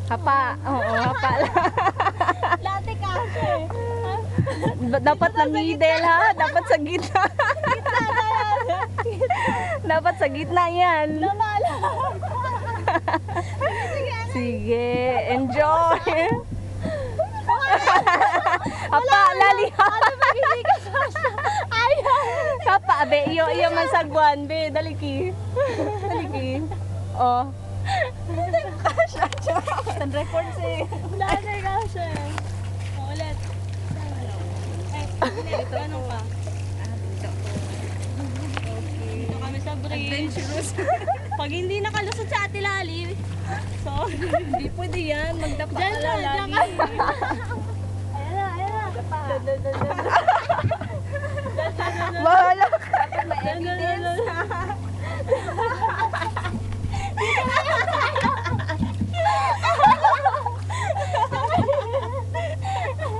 Hapa. Oo, hapa lang. Lati kasi. Dapat na middle ha. Dapat sa gitna. Dapat sa gitna yan. Namala. Sige, enjoy. Hapa, lali ha. Ano pag hindi ka sasya? Ayaw. Hapa, be, iyo man sagwan, be. Daliki. Daliki. Oh. Stand record si. Lati kasi. Ulit. Dito, ano pa? Dito kami sa bridge. Adventurous. Pag hindi nakalusot sa Ate Lali, sorry. Hindi pwede yan. Magdapa Diyan ka na, lagi. diyan ka. Ayan na, ayan na. Bahala ka. May Diyan, diyan, evidence. diyan.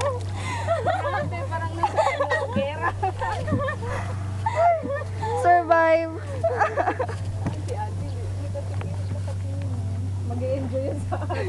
Grabe, parang nasa gera. Survive. Si ate, mag-i-enjoy yun sa akin.